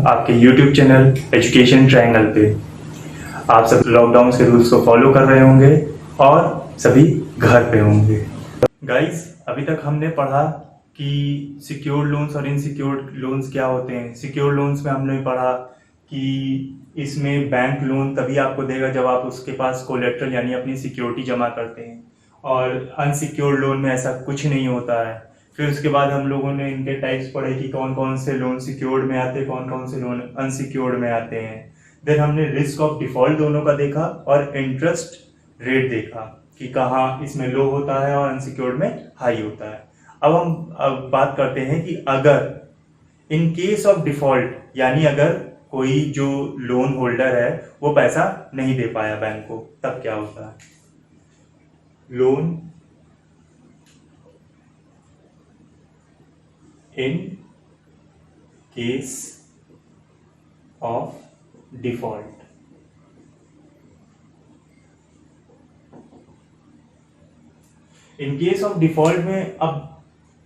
आपके YouTube channel education triangle पे आप सब लॉकडाउन के रूल्स को फॉलो कर रहे होंगे और सभी घर पे होंगे। गाइस, अभी तक हमने पढ़ा कि सिक्योर्ड लोन्स और इनसिक्योर्ड लोन्स क्या होते हैं। सिक्योर्ड लोन्स में हमने पढ़ा कि इसमें बैंक लोन तभी आपको देगा जब आप उसके पास कोलेट्रल यानी अपनी सिक्योरिटी जमा करते हैं, और अनसिक्योर्ड लोन में ऐसा कुछ नहीं होता है। फिर उसके बाद हम लोगों ने इनके टाइप्स पढ़े कि कौन कौन से लोन सिक्योर्ड में आते हैं, कौन कौन से लोन अनसिक्योर्ड में आते हैं। देन हमने रिस्क ऑफ डिफॉल्ट दोनों का देखा और इंटरेस्ट रेट देखा कि कहाँ इसमें लो होता है और अनसिक्योर्ड में हाई होता है। अब बात करते हैं कि अगर इन केस ऑफ डिफॉल्ट यानी अगर कोई जो लोन होल्डर है वो पैसा नहीं दे पाया बैंक को, तब क्या होता है। Loan in case of default, in case of default में अब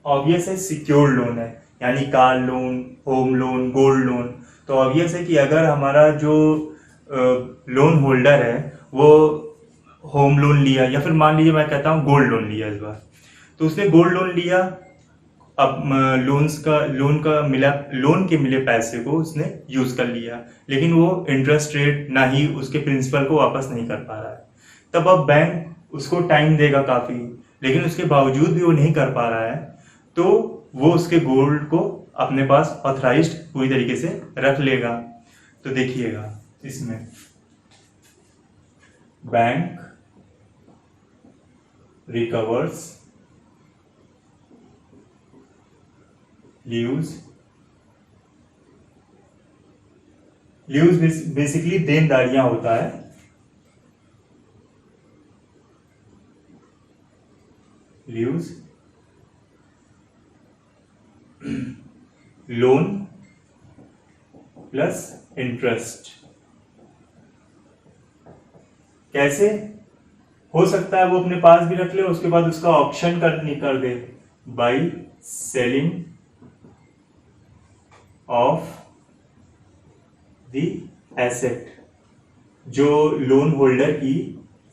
ऑब्वियस है सिक्योर्ड लोन है, यानी car loan, home loan, gold loan. तो ऑब्वियस है कि अगर हमारा जो लोन होल्डर है वो होम लोन लिया या फिर मान लीजिए मैं कहता हूँ गोल्ड लोन लिया इस बार, तो उसने गोल्ड लोन लिया। अब लोन के मिले पैसे को उसने यूज कर लिया, लेकिन वो इंटरेस्ट रेट ना ही उसके प्रिंसिपल को वापस नहीं कर पा रहा है। तब अब बैंक उसको टाइम देगा काफी, लेकिन उसके बावजूद भी वो नहीं कर पा रहा है, तो वो उसके गोल्ड को अपने पास ऑथराइज्ड पूरी तरीके से रख लेगा। तो देखिएगा इसमें बैंक रिकवर्स लीव्स बेसिकली देनदारियां होता है। Leaves loan plus interest. कैसे हो सकता है वो अपने पास भी रख ले, उसके बाद उसका ऑप्शन कर दे by selling of the asset. जो लोन होल्डर की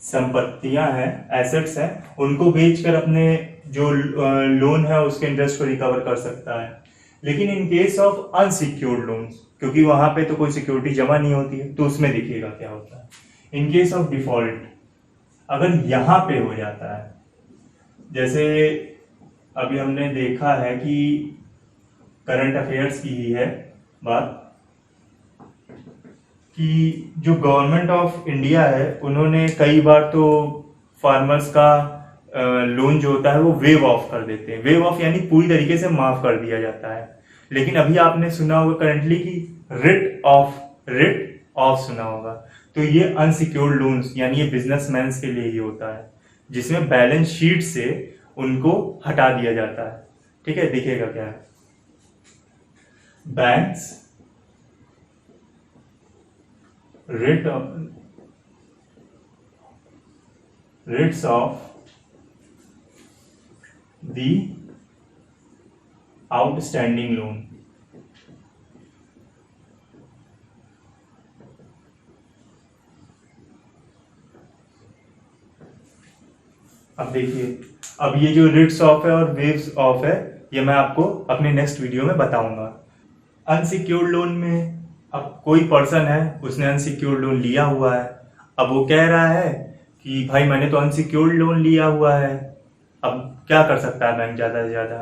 संपत्तियां हैं, एसेट्स हैं, उनको बेचकर अपने जो लोन है उसके इंटरेस्ट को रिकवर कर सकता है। लेकिन in case of unsecured loans, क्योंकि वहां पे तो कोई सिक्योरिटी जमा नहीं होती है, तो उसमें देखिएगा क्या होता है। इन केस ऑफ डिफॉल्ट अगर यहां पे हो जाता है, जैसे अभी हमने देखा है कि करंट अफेयर्स की ही है बात, कि जो गवर्नमेंट ऑफ इंडिया है उन्होंने कई बार तो फार्मर्स का लोन जो होता है वो वेव ऑफ कर देते हैं। वेव ऑफ यानी पूरी तरीके से माफ कर दिया जाता है। लेकिन अभी आपने सुना होगा करंटली कि रिट ऑफ सुना होगा। तो ये अनसिक्योर्ड लोन्स यानी ये बिजनेसमैन के लिए ही होता है, जिसमें बैलेंस शीट से उनको हटा दिया जाता है। ठीक है, देखिएगा क्या है। Banks writes off the outstanding loan. अब देखिए, अब ये जो रिट्स ऑफ है और वेव्स ऑफ है, ये मैं आपको अपने नेक्स्ट वीडियो में बताऊंगा। अनसिक्योर्ड लोन में अब कोई पर्सन है, उसने अनसिक्योर्ड लोन लिया हुआ है। अब वो कह रहा है कि भाई मैंने तो अनसिक्योर्ड लोन लिया हुआ है। अब क्या कर सकता है बैंक? ज्यादा से ज्यादा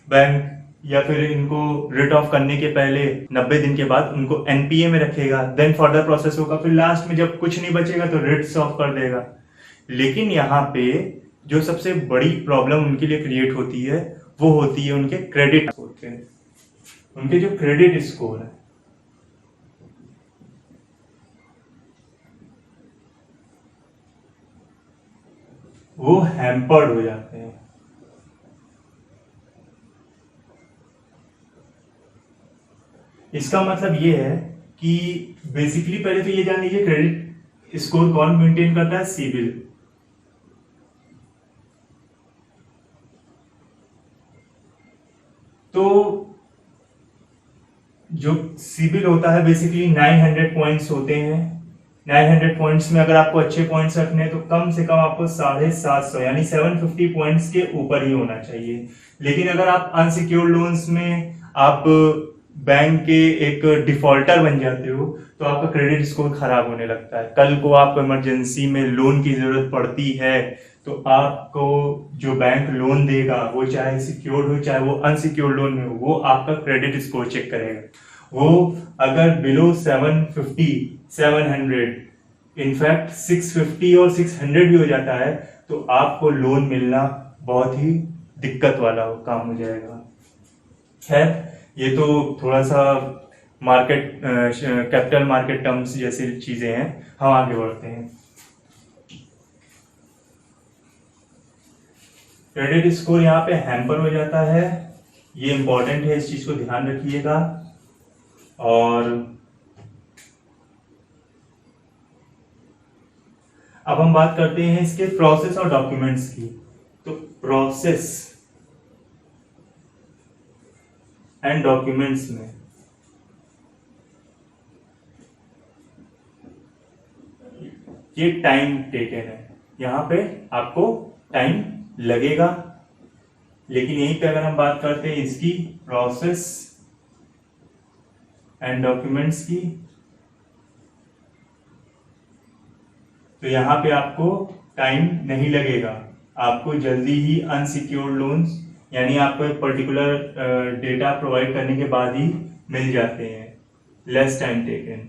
बैंक या फिर इनको रिट ऑफ करने के पहले 90 दिन के बाद उनको एनपीए में रखेगा, देन फर्दर प्रोसेस होगा, फिर लास्ट में जब कुछ नहीं बचेगा तो रिट्स ऑफ कर देगा। लेकिन यहाँ पे जो सबसे बड़ी प्रॉब्लम उनके लिए क्रिएट होती है वो होती है उनके क्रेडिट स्कोर पे। उनके जो क्रेडिट स्कोर है वो हैम्पर्ड हो जाते हैं। इसका मतलब ये है कि बेसिकली पहले तो ये जान लीजिए क्रेडिट स्कोर कौन मेंटेन करता है? सिबिल। तो जो सिबिल होता है बेसिकली 900 पॉइंट्स होते हैं। 900 पॉइंट्स में अगर आपको अच्छे पॉइंट्स रखने हैं तो कम से कम आपको 750 यानी 750 पॉइंट्स के ऊपर ही होना चाहिए। लेकिन अगर आप अनसिक्योर्ड लोन्स में आप बैंक के एक डिफॉल्टर बन जाते हो तो आपका क्रेडिट स्कोर खराब होने लगता है। कल को आपको इमरजेंसी में लोन की जरूरत पड़ती है तो आपको जो बैंक लोन देगा वो चाहे सिक्योर्ड हो चाहे वो अनसिक्योर्ड लोन में हो, वो आपका क्रेडिट स्कोर चेक करेगा। वो अगर बिलो 750, 700, इनफैक्ट 650 और 600 भी हो जाता है तो आपको लोन मिलना बहुत ही दिक्कत वाला काम हो जाएगा। खैर, ये तो थोड़ा सा मार्केट कैपिटल मार्केट टर्म्स जैसी चीजें हैं। हम आगे बढ़ते हैं। क्रेडिट स्कोर यहाँ पे हैम्पर हो जाता है, ये इंपॉर्टेंट है, इस चीज को ध्यान रखिएगा। और अब हम बात करते हैं इसके प्रोसेस और डॉक्यूमेंट्स की। तो प्रोसेस एंड डॉक्यूमेंट्स में ये टाइम टेकन है, यहां पे आपको टाइम लगेगा। लेकिन यहीं पे अगर हम बात करते हैं इसकी प्रोसेस एंड डॉक्यूमेंट्स की, तो यहां पे आपको टाइम नहीं लगेगा, आपको जल्दी ही अनसिक्योर्ड लोन्स यानी आपको एक पर्टिकुलर डेटा प्रोवाइड करने के बाद ही मिल जाते हैं। Less time taken.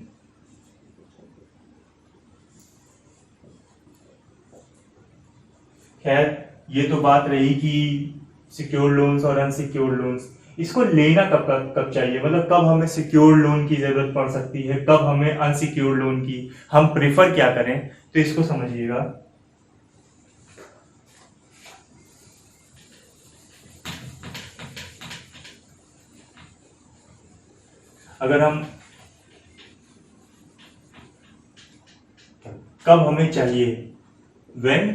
खैर, ये तो बात रही कि सिक्योर्ड लोन्स और अनसिक्योर्ड लोन्स, इसको लेना कब चाहिए, मतलब कब हमें सिक्योर्ड लोन की जरूरत पड़ सकती है, कब हमें अनसिक्योर्ड लोन की, हम प्रेफर क्या करें, तो इसको समझिएगा। अगर हम कब हमें चाहिए, when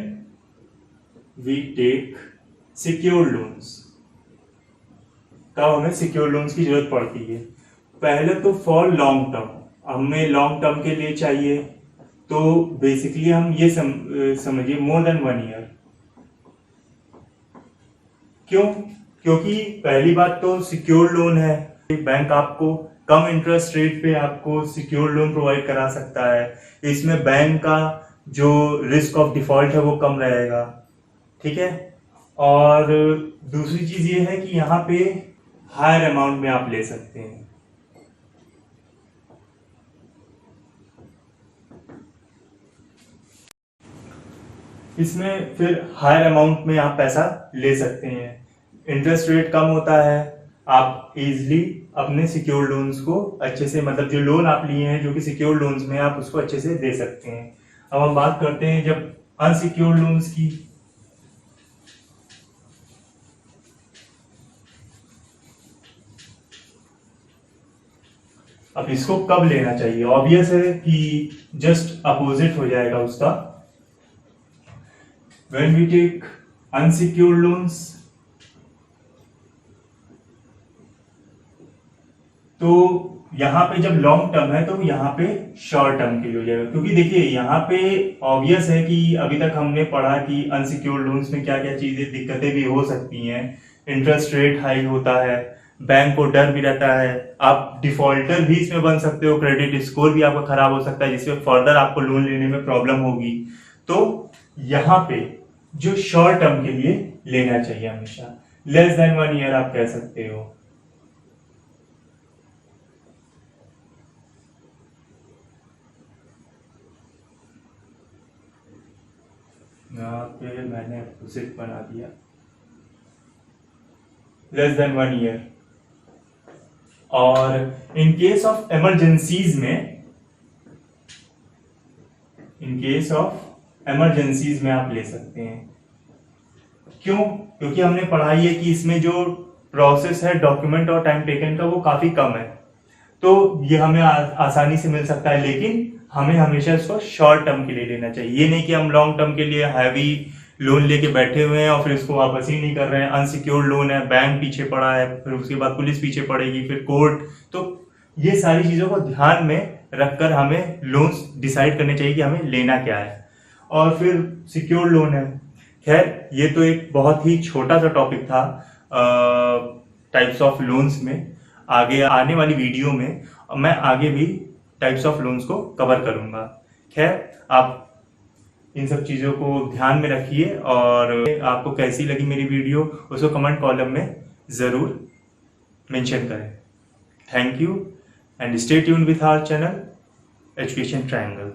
we take secured loans, कब हमें सिक्योर्ड लोन्स की जरूरत पड़ती है। पहले तो फॉर लॉन्ग टर्म, हमें लॉन्ग टर्म के लिए चाहिए तो बेसिकली हम ये समझिए मोर देन 1 ईयर। क्यों? क्योंकि पहली बात तो सिक्योर्ड लोन है, बैंक आपको कम इंटरेस्ट रेट पे आपको सिक्योर्ड लोन प्रोवाइड करा सकता है। इसमें बैंक का जो रिस्क ऑफ डिफॉल्ट है वो कम रहेगा, ठीक है। और दूसरी चीज ये है कि यहाँ पे हायर अमाउंट में आप ले सकते हैं। इसमें फिर हायर अमाउंट में आप पैसा ले सकते हैं, इंटरेस्ट रेट कम होता है, आप इजिली अपने सिक्योर्ड लोन्स को अच्छे से, मतलब जो लोन आप लिए हैं जो कि सिक्योर्ड लोन्स में, आप उसको अच्छे से दे सकते हैं। अब हम बात करते हैं जब अनसिक्योर्ड लोन्स की। अब इसको कब लेना चाहिए, ऑब्वियस है कि जस्ट अपोजिट हो जाएगा उसका। When we take unsecured loans, तो यहां पे जब लॉन्ग टर्म है तो यहां पे शॉर्ट टर्म के लिए हो जाएगा। क्योंकि देखिए यहां पे ऑब्वियस है कि अभी तक हमने पढ़ा कि अनसिक्योर्ड लोन्स में क्या क्या चीजें दिक्कतें भी हो सकती हैं। इंटरेस्ट रेट हाई होता है, बैंक को डर भी रहता है, आप डिफॉल्टर भी इसमें बन सकते हो, क्रेडिट स्कोर भी आपका खराब हो सकता है जिसमें फर्दर आपको लोन लेने में प्रॉब्लम होगी। तो यहाँ पे जो शॉर्ट टर्म के लिए लेना चाहिए हमेशा, लेस देन 1 ईयर आप कह सकते हो। यहाँ पे मैंने अपोजिट बना दिया, लेस देन 1 ईयर। और इन केस ऑफ इमरजेंसीज में, इन केस ऑफ इमरजेंसीज में आप ले सकते हैं। क्यों? क्योंकि हमने पढ़ाई है कि इसमें जो प्रोसेस है डॉक्यूमेंट और टाइम टेकन का वो काफी कम है, तो ये हमें आसानी से मिल सकता है। लेकिन हमें हमेशा इसको शॉर्ट टर्म के लिए लेना चाहिए, ये नहीं कि हम लॉन्ग टर्म के लिए हैवी लोन लेके बैठे हुए हैं और फिर उसको वापस ही नहीं कर रहे हैं, अनसिक्योर्ड लोन है, बैंक पीछे पड़ा है, फिर उसके बाद पुलिस पीछे पड़ेगी, फिर कोर्ट। तो ये सारी चीज़ों को ध्यान में रखकर हमें लोन्स डिसाइड करने चाहिए कि हमें लेना क्या है। और फिर सिक्योर्ड लोन है। खैर ये तो एक बहुत ही छोटा सा टॉपिक था टाइप्स ऑफ लोन्स में। आगे आने वाली वीडियो में मैं आगे भी टाइप्स ऑफ लोन्स को कवर करूंगा। खैर आप इन सब चीज़ों को ध्यान में रखिए और आपको कैसी लगी मेरी वीडियो उसको कमेंट कॉलम में ज़रूर मेंशन करें। Thank you and stay tuned with our channel education triangle.